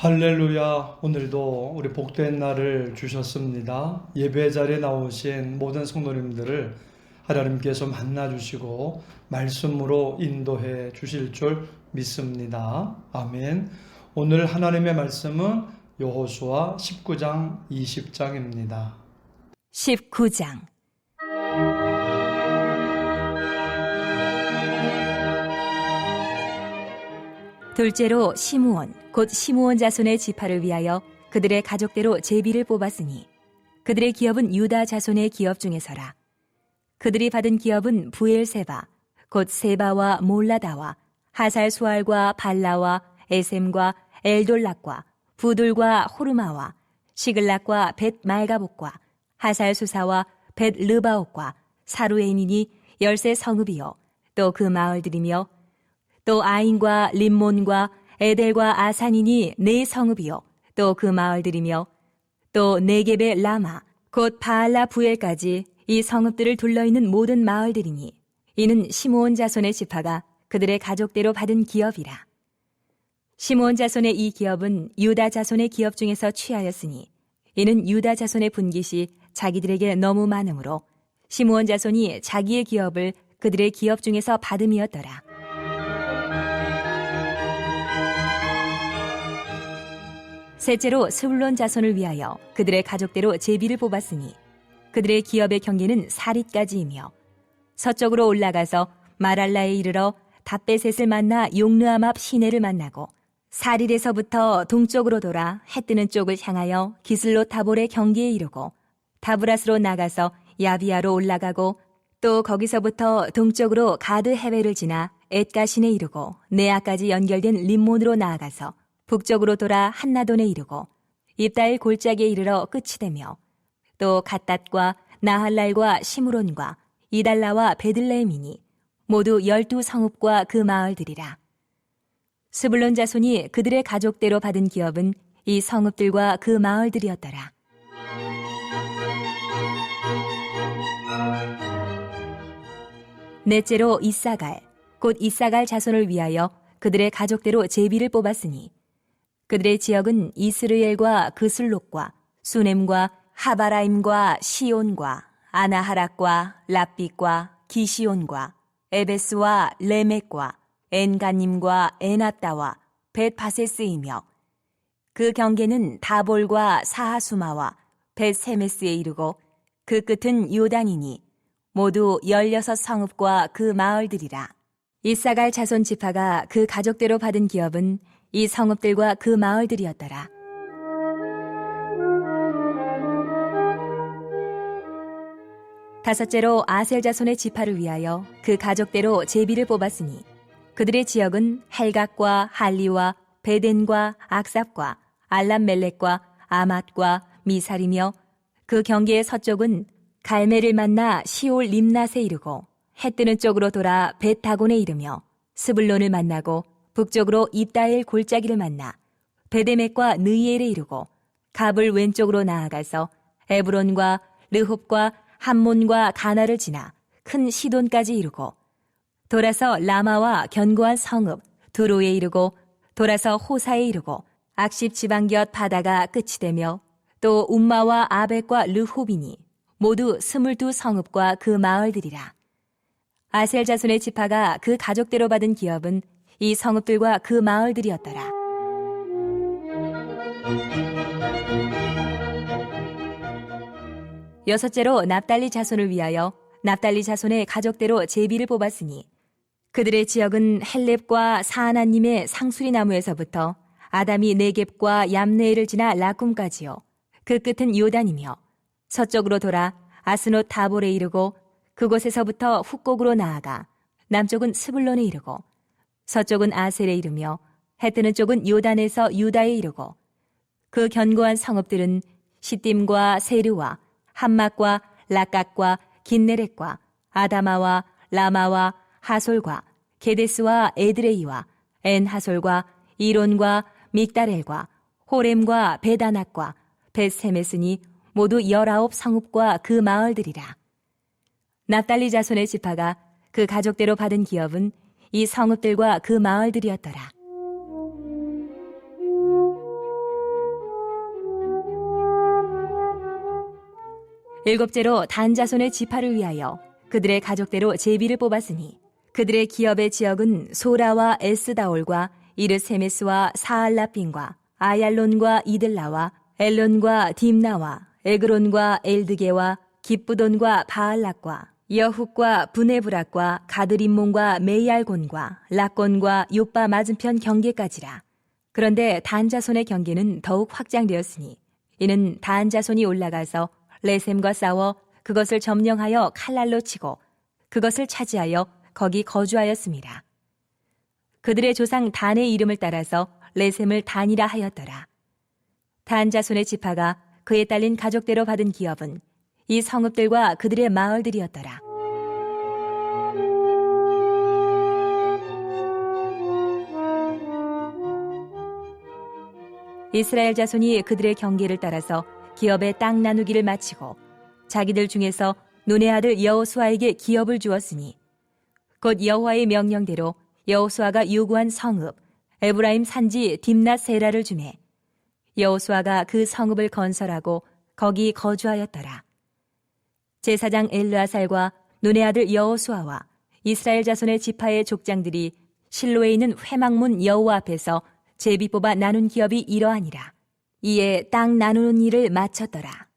할렐루야. 오늘도 우리 복된 날을 주셨습니다. 예배 자리에 나오신 모든 성도님들을 하나님께서 만나주시고 말씀으로 인도해 주실 줄 믿습니다. 아멘. 오늘 하나님의 말씀은 여호수아 19장 20장입니다. 19장. 둘째로 시므온 곧 시므온 자손의 지파를 위하여 그들의 가족대로 제비를 뽑았으니 그들의 기업은 유다 자손의 기업 중에서라. 그들이 받은 기업은 부엘세바 곧 세바와 몰라다와 하살수알과 발라와 에셈과 엘돌락과 부둘과 호르마와 시글락과 벳 말가복과 하살수사와 벳 르바옥과 사루에인이니 13 성읍이요 또 그 마을들이며 또 아인과 림몬과 에델과 아산이니 4 성읍이요 또 그 마을들이며 또 네겝의 라마 곧 바알라 부엘까지 이 성읍들을 둘러있는 모든 마을들이니 이는 시므온 자손의 지파가 그들의 가족대로 받은 기업이라. 시므온 자손의 이 기업은 유다 자손의 기업 중에서 취하였으니 이는 유다 자손의 분깃이 자기들에게 너무 많으므로 시므온 자손이 자기의 기업을 그들의 기업 중에서 받음이었더라. 셋째로 스불론 자손을 위하여 그들의 가족대로 제비를 뽑았으니 그들의 기업의 경계는 사릿까지이며 서쪽으로 올라가서 마랄라에 이르러 답베셋을 만나 용르암 앞 시내를 만나고 사릴에서부터 동쪽으로 돌아 해 뜨는 쪽을 향하여 기슬롯 다볼의 경계에 이르고 다브라스로 나가서 야비아로 올라가고 또 거기서부터 동쪽으로 가드 헤벨을 지나 엣가신에 이르고 네아까지 연결된 림몬으로 나아가서 북쪽으로 돌아 한나돈에 이르고 입다일 골짜기에 이르러 끝이 되며 또 갓닷과 나할랄과 시므론과 이달라와 베들레헴이니 모두 12 성읍과 그 마을들이라. 스불론 자손이 그들의 가족대로 받은 기업은 이 성읍들과 그 마을들이었더라. 넷째로 이사갈 곧 이사갈 자손을 위하여 그들의 가족대로 제비를 뽑았으니 그들의 지역은 이스르엘과 그슬롯과 수넴과 하바라임과 시온과 아나하락과 랍빗과 기시온과 에베스와 레멕과 엔가님과 에낫다와 벳바세스이며 그 경계는 다볼과 사하수마와 벳세메스에 이르고 그 끝은 요단이니 모두 16 성읍과 그 마을들이라. 이사갈 자손 지파가 그 가족대로 받은 기업은 이 성읍들과 그 마을들이었더라. 다섯째로 아셀 자손의 지파를 위하여 그 가족대로 제비를 뽑았으니 그들의 지역은 헬각과 할리와 베덴과 악삽과 알람멜렉과 아맛과 미살이며 그 경계의 서쪽은 갈멜을 만나 시올 림낫에 이르고 해 뜨는 쪽으로 돌아 벳다곤에 이르며 스불론을 만나고 북쪽으로 입다엘 골짜기를 만나 베데멕과 느이엘에 이르고 갑을 왼쪽으로 나아가서 에브론과 르홉과 함몬과 가나를 지나 큰 시돈까지 이르고 돌아서 라마와 견고한 성읍 두로에 이르고 돌아서 호사에 이르고 악십 지방 곁 바다가 끝이 되며 또 움마와 아벡과 르홉이니 모두 22 성읍과 그 마을들이라. 아셀 자손의 지파가 그 가족대로 받은 기업은 이 성읍들과 그 마을들이었더라. 여섯째로 납달리 자손을 위하여 납달리 자손의 가족대로 제비를 뽑았으니 그들의 지역은 헬렙과 사하나님의 상수리 나무에서부터 아담이 네겝과 얌네엘을 지나 라쿰까지요. 그 끝은 요단이며 서쪽으로 돌아 아스노 다볼에 이르고 그곳에서부터 훅곡으로 나아가 남쪽은 스불론에 이르고 서쪽은 아셀에 이르며 해 뜨는 쪽은 요단에서 유다에 이르고 그 견고한 성읍들은 시딤과 세르와 함막과 락각과 긴네렛과 아다마와 라마와 하솔과 게데스와 에드레이와 엔하솔과 이론과 믹다렐과 호렘과 베다낙과 벳세메스니 모두 19 성읍과 그 마을들이라. 납달리 자손의 지파가 그 가족대로 받은 기업은 이 성읍들과 그 마을들이었더라. 일곱째로 단 자손의 지파를 위하여 그들의 가족대로 제비를 뽑았으니 그들의 기업의 지역은 소라와 에스다올과 이르세메스와 사알라핀과 아얄론과 이들라와 엘론과 딥나와 에그론과 엘드게와 기쁘돈과 바알락과 여훅과 브네브락과 가드림몬과 메이알곤과 락곤과 요빠 맞은편 경계까지라. 그런데 단 자손의 경계는 더욱 확장되었으니 이는 단 자손이 올라가서 레셈과 싸워 그것을 점령하여 칼날로 치고 그것을 차지하여 거기 거주하였습니다. 그들의 조상 단의 이름을 따라서 레셈을 단이라 하였더라. 단 자손의 지파가 그에 딸린 가족대로 받은 기업은 이 성읍들과 그들의 마을들이었더라. 이스라엘 자손이 그들의 경계를 따라서 기업의 땅 나누기를 마치고 자기들 중에서 눈의 아들 여호수아에게 기업을 주었으니 곧 여호와의 명령대로 여호수아가 요구한 성읍 에브라임 산지 딥낫 세라를 주매 여호수아가 그 성읍을 건설하고 거기 거주하였더라. 제사장 엘르아살과 눈의 아들 여호수아와 이스라엘 자손의 지파의 족장들이 실로에 있는 회막문 여호와 앞에서 제비 뽑아 나눈 기업이 이러하니라. 이에 땅 나누는 일을 마쳤더라.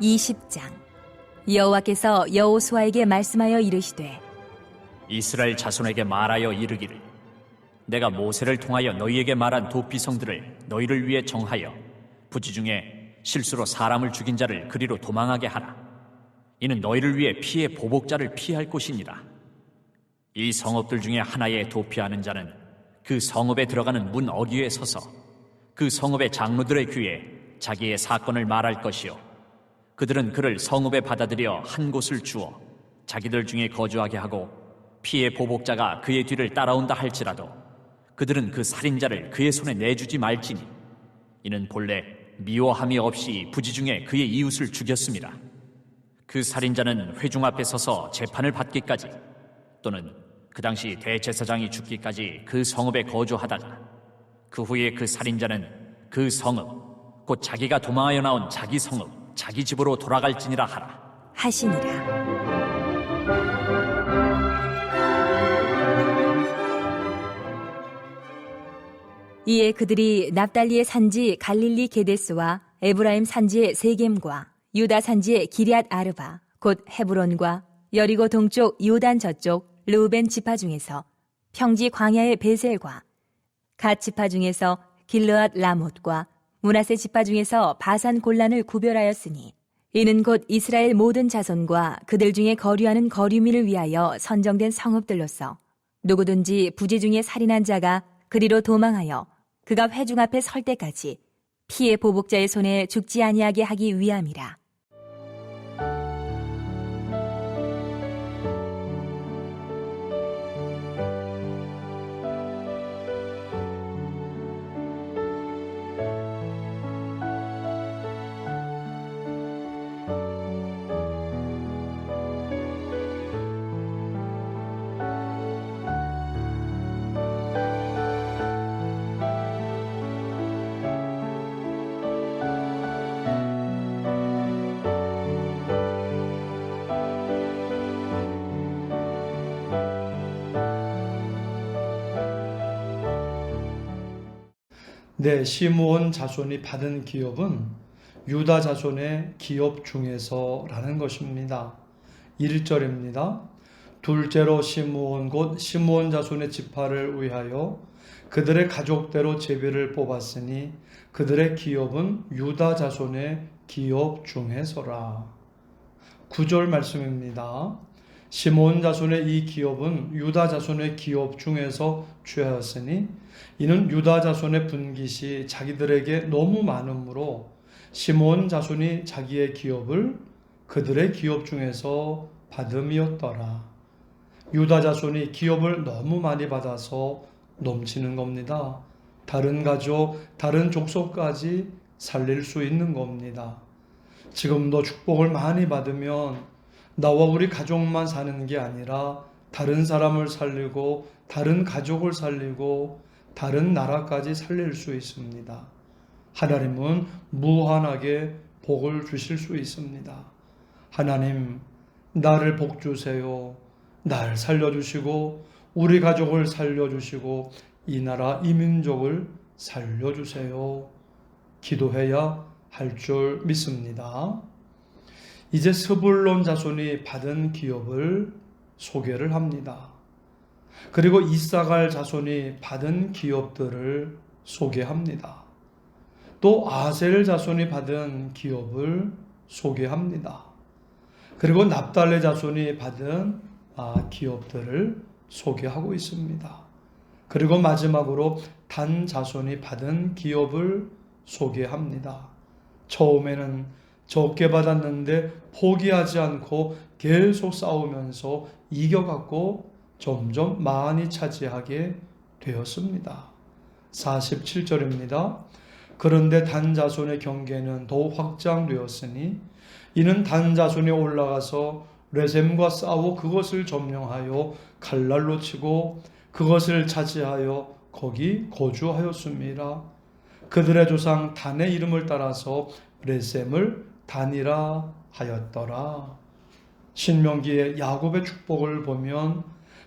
(20장) 여호와께서 여호수아에게 말씀하여 이르시되 이스라엘 자손에게 말하여 이르기를 내가 모세를 통하여 너희에게 말한 도피성들을 너희를 위해 정하여 부지 중에 실수로 사람을 죽인 자를 그리로 도망하게 하라. 이는 너희를 위해 피의 보복자를 피할 곳이니라. 이 성읍들 중에 하나에 도피하는 자는 그 성읍에 들어가는 문 어귀에 서서 그 성읍의 장로들의 귀에 자기의 사건을 말할 것이요 그들은 그를 성읍에 받아들여 한 곳을 주어 자기들 중에 거주하게 하고 피의 보복자가 그의 뒤를 따라온다 할지라도 그들은 그 살인자를 그의 손에 내주지 말지니 이는 본래 미워함이 없이 부지 중에 그의 이웃을 죽였습니다. 그 살인자는 회중 앞에 서서 재판을 받기까지 또는 그 당시 대제사장이 죽기까지 그 성읍에 거주하다가 그 후에 그 살인자는 그 성읍 곧 자기가 도망하여 나온 자기 성읍 자기 집으로 돌아갈지니라 하라 하시니라. 이에 그들이 납달리의 산지 갈릴리 게데스와 에브라임 산지의 세겜과 유다 산지의 기럇 아르바 곧 헤브론과 여리고 동쪽 요단 저쪽 르우벤 지파 중에서 평지 광야의 베셀과 갓 지파 중에서 길르앗 라못과 므낫세 지파 중에서 바산 골란을 구별하였으니 이는 곧 이스라엘 모든 자손과 그들 중에 거류하는 거류민을 위하여 선정된 성읍들로서 누구든지 부지 중에 살인한 자가 그리로 도망하여 그가 회중 앞에 설 때까지 피의 보복자의 손에 죽지 아니하게 하기 위함이라. 네, 시므온 자손이 받은 기업은 유다 자손의 기업 중에서라는 것입니다. 1절입니다. 둘째로 시므온 곧 시므온 자손의 지파를 위하여 그들의 가족대로 제비를 뽑았으니 그들의 기업은 유다 자손의 기업 중에서라. 9절 말씀입니다. 시므온 자손의 이 기업은 유다 자손의 기업 중에서 취하였으니 이는 유다 자손의 분깃이 자기들에게 너무 많으므로 시므온 자손이 자기의 기업을 그들의 기업 중에서 받음이었더라. 유다 자손이 기업을 너무 많이 받아서 넘치는 겁니다. 다른 가족, 다른 족속까지 살릴 수 있는 겁니다. 지금도 축복을 많이 받으면 나와 우리 가족만 사는 게 아니라 다른 사람을 살리고 다른 가족을 살리고 다른 나라까지 살릴 수 있습니다. 하나님은 무한하게 복을 주실 수 있습니다. 하나님, 나를 복 주세요. 날 살려주시고 우리 가족을 살려주시고 이 나라 이 민족을 살려주세요. 기도해야 할 줄 믿습니다. 이제 스불론 자손이 받은 기업을 소개를 합니다. 그리고 이사갈 자손이 받은 기업들을 소개합니다. 또 아셀 자손이 받은 기업을 소개합니다. 그리고 납달레 자손이 받은 기업들을 소개하고 있습니다. 그리고 마지막으로 단 자손이 받은 기업을 소개합니다. 처음에는 적게 받았는데 포기하지 않고 계속 싸우면서 이겨갖고 점점 많이 차지하게 되었습니다. 47절입니다. 그런데 단 자손의 경계는 더욱 확장되었으니 이는 단 자손이 올라가서 레셈과 싸워 그것을 점령하여 칼날로 치고 그것을 차지하여 거기 거주하였습니다. 그들의 조상 단의 이름을 따라서 레셈을 단이라 하였더라. 신명기의 야곱의 축복을 보면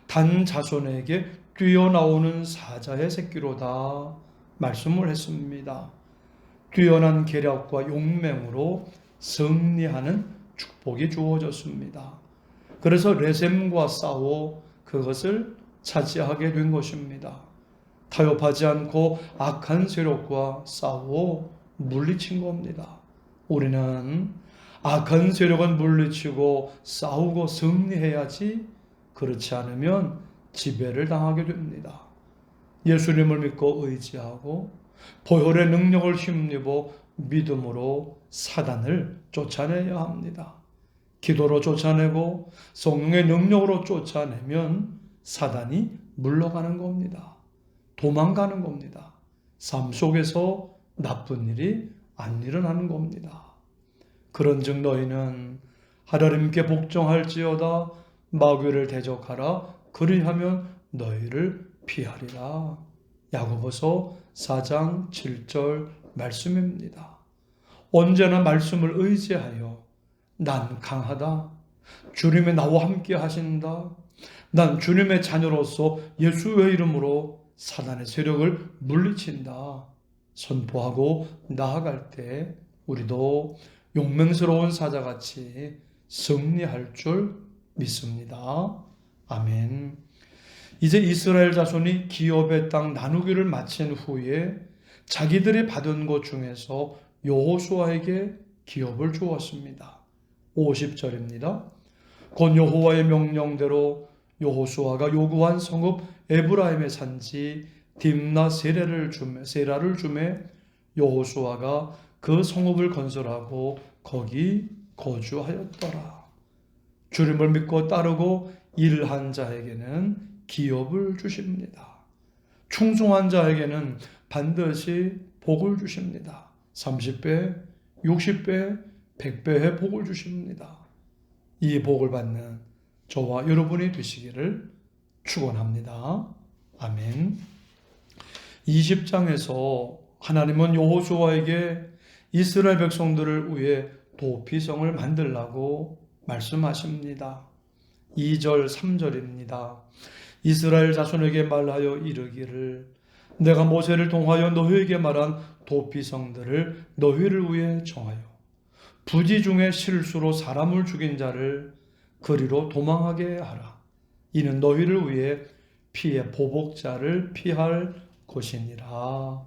단 자손에게 뛰어나오는 사자의 새끼로다 말씀을 했습니다. 뛰어난 계략과 용맹으로 승리하는 축복이 주어졌습니다. 그래서 레셈과 싸워 그것을 차지하게 된 것입니다. 타협하지 않고 악한 세력과 싸워 물리친 겁니다. 우리는 악한 세력은 물리치고 싸우고 승리해야지 그렇지 않으면 지배를 당하게 됩니다. 예수님을 믿고 의지하고 보혈의 능력을 힘입어 믿음으로 사단을 쫓아내야 합니다. 기도로 쫓아내고 성령의 능력으로 쫓아내면 사단이 물러가는 겁니다. 도망가는 겁니다. 삶 속에서 나쁜 일이 안 일어나는 겁니다. 그런즉 너희는 하나님께 복종할지어다 마귀를 대적하라 그리하면 너희를 피하리라. 야고보서 4장 7절 말씀입니다. 언제나 말씀을 의지하여 난 강하다. 주님이 나와 함께 하신다. 난 주님의 자녀로서 예수의 이름으로 사단의 세력을 물리친다. 선포하고 나아갈 때 우리도 용맹스러운 사자같이 승리할 줄 믿습니다. 아멘. 이제 이스라엘 자손이 기업의 땅 나누기를 마친 후에 자기들이 받은 것 중에서 여호수아에게 기업을 주었습니다. 50절입니다. 곧 여호와의 명령대로 여호수아가 요구한 성읍 에브라임의 산지 딥나 세라를 주매 여호수아가 그 성읍을 건설하고 거기 거주하였더라. 주님을 믿고 따르고 일한 자에게는 기업을 주십니다. 충성한 자에게는 반드시 복을 주십니다. 30배, 60배, 100배의 복을 주십니다. 이 복을 받는 저와 여러분이 되시기를 축원합니다. 아멘. 20장에서 하나님은 여호수아에게 이스라엘 백성들을 위해 도피성을 만들라고 말씀하십니다. 2절, 3절입니다. 이스라엘 자손에게 말하여 이르기를 내가 모세를 통하여 너희에게 말한 도피성들을 너희를 위해 정하여 부지 중에 실수로 사람을 죽인 자를 그리로 도망하게 하라. 이는 너희를 위해 피의 보복자를 피할 것이니라.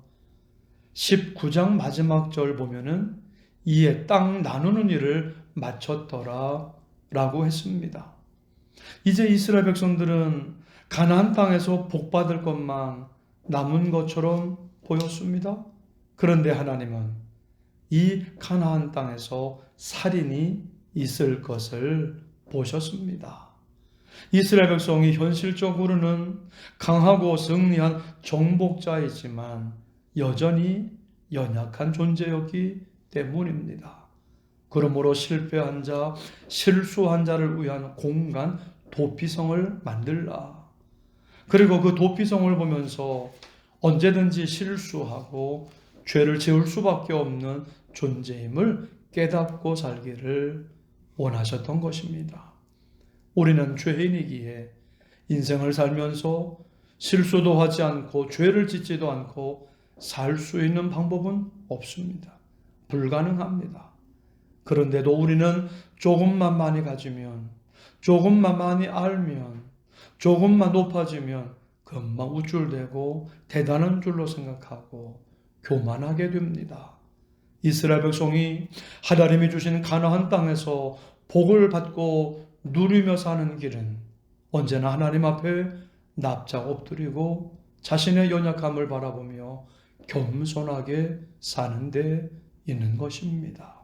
19장 마지막 절 보면은 이에 땅 나누는 일을 마쳤더라 라고 했습니다. 이제 이스라엘 백성들은 가나안 땅에서 복받을 것만 남은 것처럼 보였습니다. 그런데 하나님은 이 가나안 땅에서 살인이 있을 것을 보셨습니다. 이스라엘 백성이 현실적으로는 강하고 승리한 정복자이지만 여전히 연약한 존재였기 때문입니다. 그러므로 실패한 자, 실수한 자를 위한 공간 도피성을 만들라. 그리고 그 도피성을 보면서 언제든지 실수하고 죄를 지을 수밖에 없는 존재임을 깨닫고 살기를 원하셨던 것입니다. 우리는 죄인이기에 인생을 살면서 실수도 하지 않고 죄를 짓지도 않고 살 수 있는 방법은 없습니다. 불가능합니다. 그런데도 우리는 조금만 많이 가지면, 조금만 많이 알면, 조금만 높아지면 금방 우쭐대고 대단한 줄로 생각하고 교만하게 됩니다. 이스라엘 백성이 하나님이 주신 가나안 땅에서 복을 받고 누리며 사는 길은 언제나 하나님 앞에 납작 엎드리고 자신의 연약함을 바라보며 겸손하게 사는 데 있는 것입니다.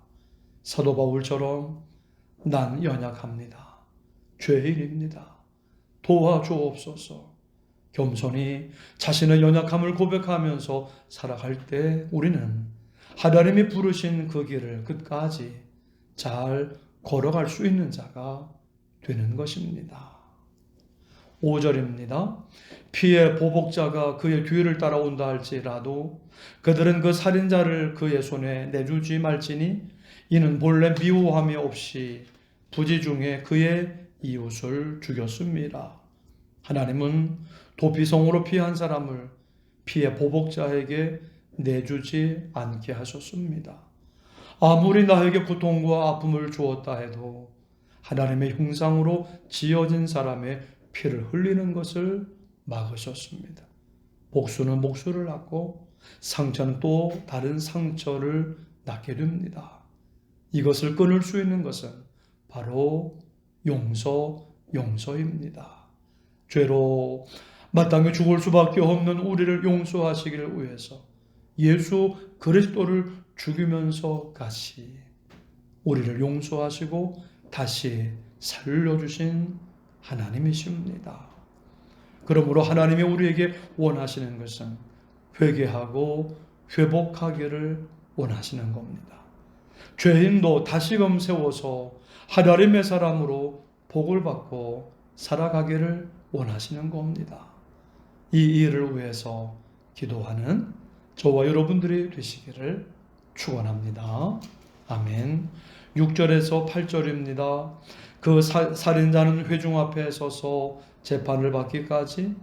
사도 바울처럼 난 연약합니다. 죄인입니다. 도와주옵소서. 겸손히 자신의 연약함을 고백하면서 살아갈 때 우리는 하나님이 부르신 그 길을 끝까지 잘 걸어갈 수 있는 자가 되는 것입니다. 5절입니다. 피의 보복자가 그의 뒤를 따라온다 할지라도 그들은 그 살인자를 그의 손에 내주지 말지니 이는 본래 미워함이 없이 부지 중에 그의 이웃을 죽였습니다. 하나님은 도피성으로 피한 사람을 피의 보복자에게 내주지 않게 하셨습니다. 아무리 나에게 고통과 아픔을 주었다 해도 하나님의 형상으로 지어진 사람의 피를 흘리는 것을 막으셨습니다. 복수는 복수를 낳고 상처는 또 다른 상처를 낳게 됩니다. 이것을 끊을 수 있는 것은 바로 용서입니다. 죄로 마땅히 죽을 수밖에 없는 우리를 용서하시기를 위해서 예수 그리스도를 죽이면서까지 우리를 용서하시고 다시 살려주신 하나님이십니다. 그러므로 하나님이 우리에게 원하시는 것은 회개하고 회복하기를 원하시는 겁니다. 죄인도 다시금 세워서 하나님의 사람으로 복을 받고 살아가기를 원하시는 겁니다. 이 일을 위해서 기도하는 저와 여러분들이 되시기를 축원합니다. 아멘. 6절에서 8절입니다. 그 살인자는 회중 앞에 서서 재판을 받기까지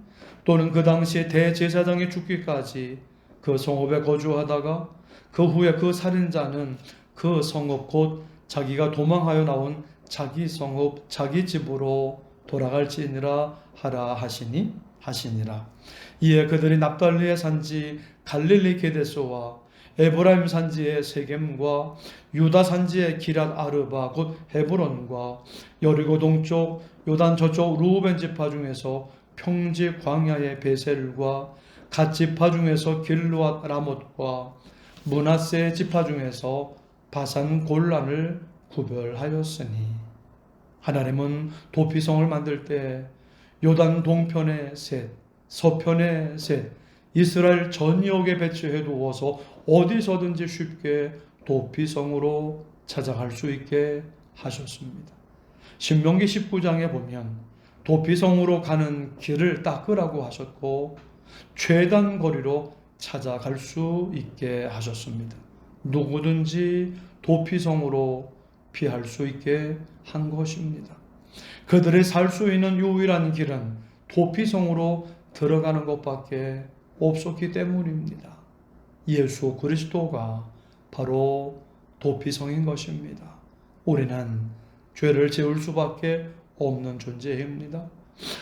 또는 그 당시에 대제사장이 죽기까지 그 성읍에 거주하다가 그 후에 그 살인자는 그 성읍 곧 자기가 도망하여 나온 자기 성읍 자기 집으로 돌아갈지니라 하라 하시니라. 이에 그들이 납달리의 산지 갈릴리 게데스와 에브라임 산지의 세겜과 유다 산지의 기랏 아르바 곧 헤브론과 여리고 동쪽 요단 저쪽 루벤 지파 중에서 평지 광야의 베셀과 갓 지파 중에서 길르앗 라못과 므낫세 지파 중에서 바산 골란을 구별하였으니 하나님은 도피성을 만들 때 요단 동편의 셋, 서편의 셋, 이스라엘 전역에 배치해 두어서 어디서든지 쉽게 도피성으로 찾아갈 수 있게 하셨습니다. 신명기 19장에 보면 도피성으로 가는 길을 닦으라고 하셨고 최단 거리로 찾아갈 수 있게 하셨습니다. 누구든지 도피성으로 피할 수 있게 한 것입니다. 그들이 살 수 있는 유일한 길은 도피성으로 들어가는 것밖에 없었기 때문입니다. 예수 그리스도가 바로 도피성인 것입니다. 우리는 죄를 지을 수밖에 없는 존재입니다.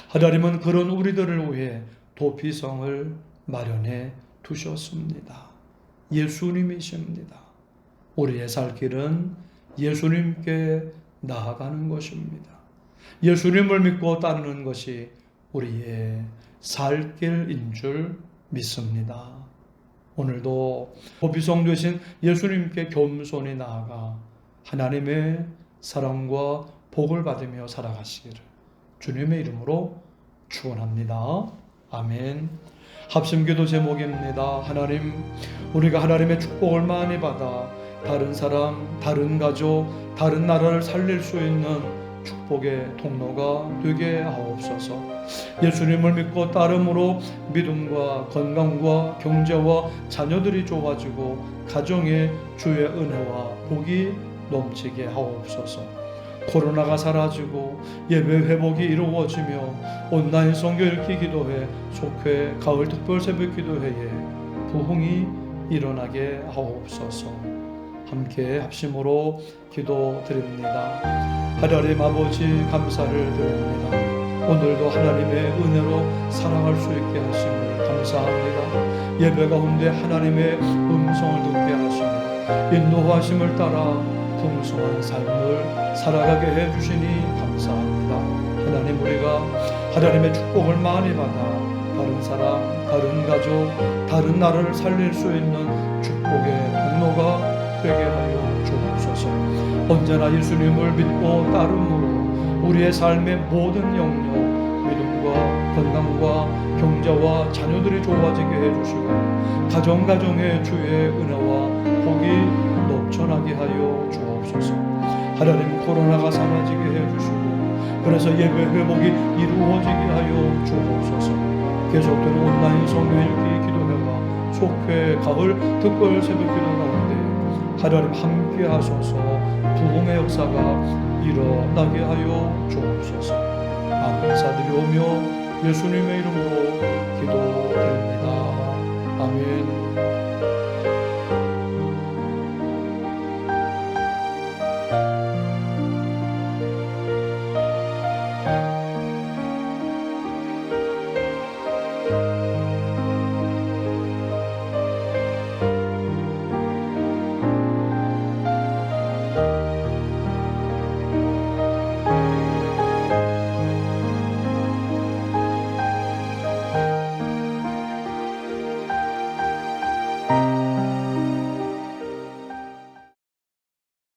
하나님은 그런 우리들을 위해 도피성을 마련해 두셨습니다. 예수님이십니다. 우리의 살 길은 예수님께 나아가는 것입니다. 예수님을 믿고 따르는 것이 우리의 살 길인 줄 믿습니다. 오늘도 도피성 되신 예수님께 겸손히 나아가 하나님의 사랑과 복을 받으며 살아가시기를 주님의 이름으로 축원합니다. 아멘. 합심기도 제목입니다. 하나님, 우리가 하나님의 축복을 많이 받아 다른 사람, 다른 가족, 다른 나라를 살릴 수 있는 축복의 통로가 되게 하옵소서. 예수님을 믿고 따름으로 믿음과 건강과 경제와 자녀들이 좋아지고 가정에 주의 은혜와 복이 넘치게 하옵소서. 코로나가 사라지고 예배 회복이 이루어지며 온라인 선교 읽기 기도회, 속회, 가을 특별 새벽 기도회에 부흥이 일어나게 하옵소서. 함께 합심으로 기도드립니다. 하나님 아버지 감사를 드립니다. 오늘도 하나님의 은혜로 살아갈 수 있게 하심을 감사합니다. 예배 가운데 하나님의 음성을 듣게 하시며 인도하심을 따라 풍성한 삶을 살아가게 해주시니 감사합니다. 하나님, 우리가 하나님의 축복을 많이 받아 다른 사람, 다른 가족, 다른 나라를 살릴 수 있는 축복의 통로가 되게 하여 주옵소서. 언제나 예수님을 믿고 따름으로 우리의 삶의 모든 영역, 믿음과 건강과 경제와 자녀들이 좋아지게 해주시고 가정가정에 주의 은혜와 복이 넘쳐나게 하여 주옵소서. 하나님, 코로나가 사라지게 해주시고 그래서 예배 회복이 이루어지게 하여 주옵소서. 계속되는 온라인 성경 읽기 기도회와 속회, 가을 특별 새벽 기도 가운데 하나님 함께 하소서. 부흥의 역사가 일어나게 하여 주옵소서. 감사드리오며 예수님의 이름으로 기도드립니다. 아멘.